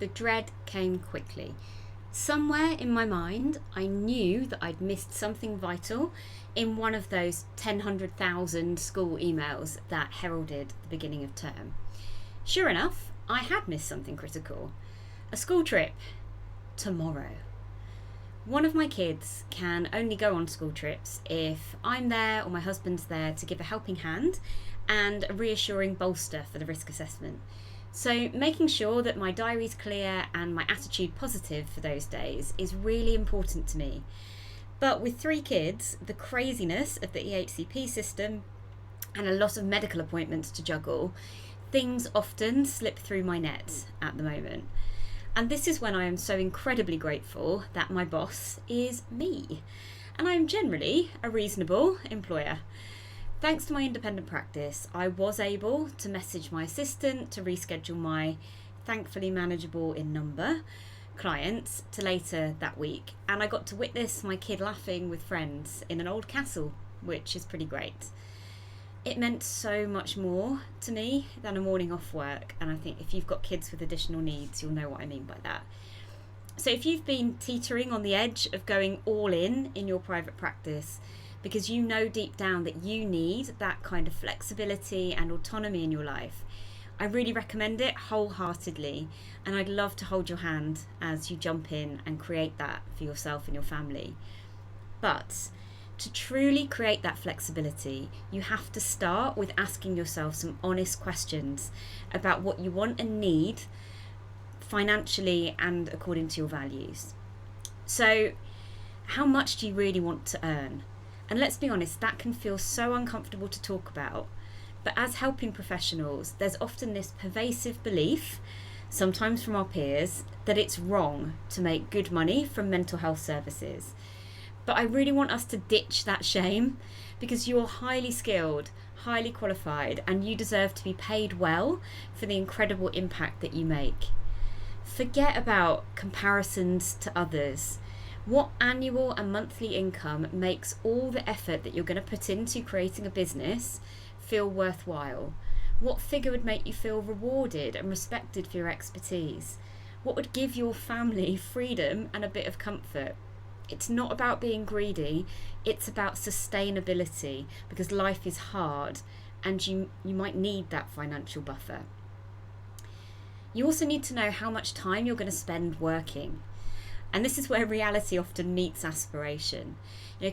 the dread came quickly. Somewhere in my mind, I knew that I'd missed something vital in one of those 100,000 school emails that heralded the beginning of term. Sure enough, I had missed something critical. A school trip tomorrow. One of my kids can only go on school trips if I'm there or my husband's there to give a helping hand and a reassuring bolster for the risk assessment. So making sure that my diary's clear and my attitude positive for those days is really important to me. But with 3 kids, the craziness of the EHCP system and a lot of medical appointments to juggle, things often slip through my net at the moment. And this is when I am so incredibly grateful that my boss is me. And I am generally a reasonable employer. Thanks to my independent practice, I was able to message my assistant to reschedule my thankfully manageable in number clients to later that week. And I got to witness my kid laughing with friends in an old castle, which is pretty great. It meant so much more to me than a morning off work, and I think if you've got kids with additional needs, you'll know what I mean by that. So if you've been teetering on the edge of going all in your private practice because you know deep down that you need that kind of flexibility and autonomy in your life, I really recommend it wholeheartedly, and I'd love to hold your hand as you jump in and create that for yourself and your family. But to truly create that flexibility, you have to start with asking yourself some honest questions about what you want and need financially and according to your values. So, how much do you really want to earn? And let's be honest, that can feel so uncomfortable to talk about. But as helping professionals, there's often this pervasive belief, sometimes from our peers, that it's wrong to make good money from mental health services. But I really want us to ditch that shame, because you're highly skilled, highly qualified, and you deserve to be paid well for the incredible impact that you make. Forget about comparisons to others. What annual and monthly income makes all the effort that you're going to put into creating a business feel worthwhile? What figure would make you feel rewarded and respected for your expertise? What would give your family freedom and a bit of comfort? It's not about being greedy, it's about sustainability, because life is hard and you might need that financial buffer. You also need to know how much time you're going to spend working. And this is where reality often meets aspiration.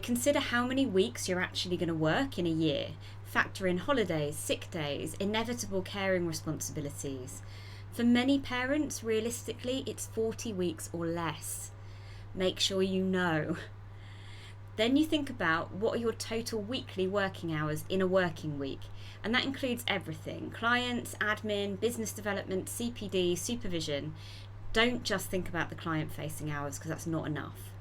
Consider how many weeks you're actually going to work in a year. Factor in holidays, sick days, inevitable caring responsibilities. For many parents, realistically, it's 40 weeks or less. Make sure you know. Then you think about what are your total weekly working hours in a working week. And that includes everything: clients, admin, business development, CPD, supervision. Don't just think about the client-facing hours, because that's not enough.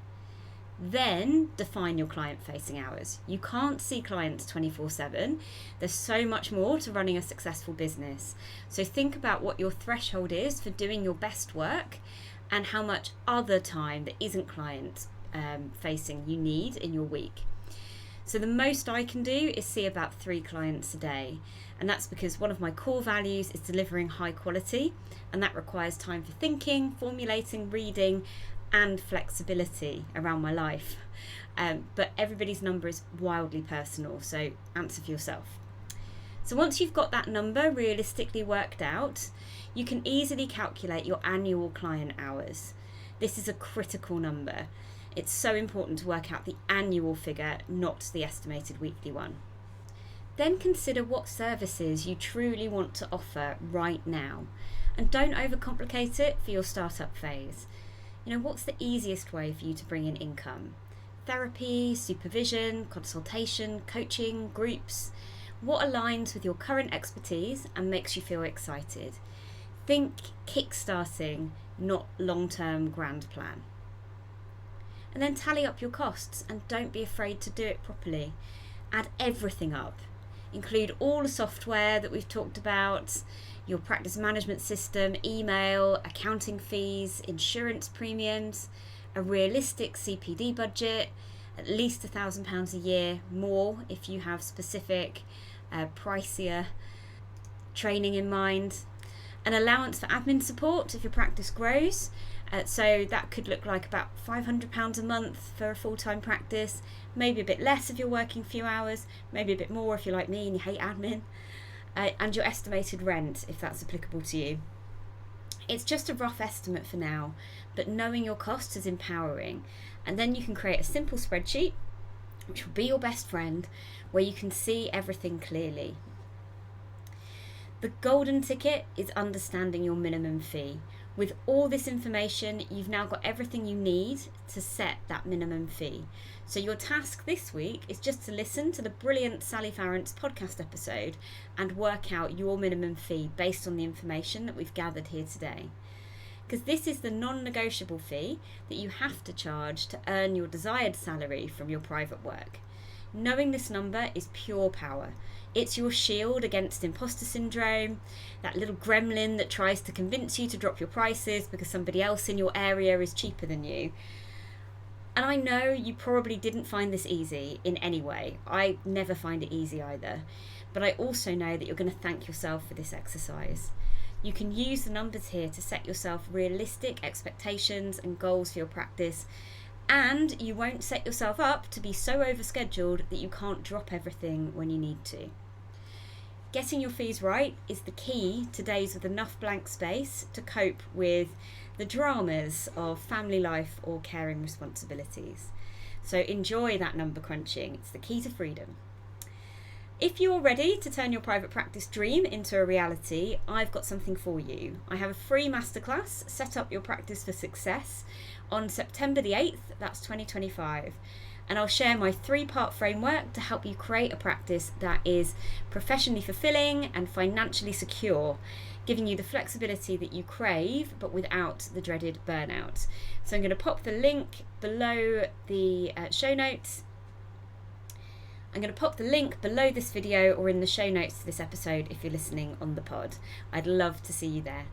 Then define your client-facing hours. You can't see clients 24/7. There's so much more to running a successful business. So think about what your threshold is for doing your best work and how much other time that isn't client facing you need in your week. So the most I can do is see about 3 clients a day. And that's because one of my core values is delivering high quality, and that requires time for thinking, formulating, reading, and flexibility around my life. But everybody's number is wildly personal, so answer for yourself. So once you've got that number realistically worked out, you can easily calculate your annual client hours. This is a critical number. It's so important to work out the annual figure, not the estimated weekly one. Then consider what services you truly want to offer right now. And don't overcomplicate it for your startup phase. What's the easiest way for you to bring in income? Therapy, supervision, consultation, coaching, groups. What aligns with your current expertise and makes you feel excited? Think kickstarting, not long-term grand plan. And then tally up your costs, and don't be afraid to do it properly. Add everything up. Include all the software that we've talked about, your practice management system, email, accounting fees, insurance premiums, a realistic CPD budget, at least £1,000 a year, more if you have specific, pricier training in mind. An allowance for admin support if your practice grows. So that could look like about £500 a month for a full-time practice, maybe a bit less if you're working few hours, maybe a bit more if you're like me and you hate admin, and your estimated rent if that's applicable to you. It's just a rough estimate for now, but knowing your costs is empowering, and then you can create a simple spreadsheet which will be your best friend, where you can see everything clearly. The golden ticket is understanding your minimum fee. With all this information, you've now got everything you need to set that minimum fee. So your task this week is just to listen to the brilliant Sally Farrant's podcast episode and work out your minimum fee based on the information that we've gathered here today. Because this is the non-negotiable fee that you have to charge to earn your desired salary from your private work. Knowing this number is pure power. It's your shield against imposter syndrome, that little gremlin that tries to convince you to drop your prices because somebody else in your area is cheaper than you. And I know you probably didn't find this easy in any way. I never find it easy either. But I also know that you're going to thank yourself for this exercise. You can use the numbers here to set yourself realistic expectations and goals for your practice, and you won't set yourself up to be so overscheduled that you can't drop everything when you need to. Getting your fees right is the key to days with enough blank space to cope with the dramas of family life or caring responsibilities. So enjoy that number crunching. It's the key to freedom. If you're ready to turn your private practice dream into a reality, I've got something for you. I have a free masterclass, Set Up Your Practice for Success, on September the 8th, that's 2025. And I'll share my 3-part framework to help you create a practice that is professionally fulfilling and financially secure, giving you the flexibility that you crave, but without the dreaded burnout. So I'm going to pop the link below the show notes. I'm going to pop the link below this video or in the show notes to this episode if you're listening on the pod. I'd love to see you there.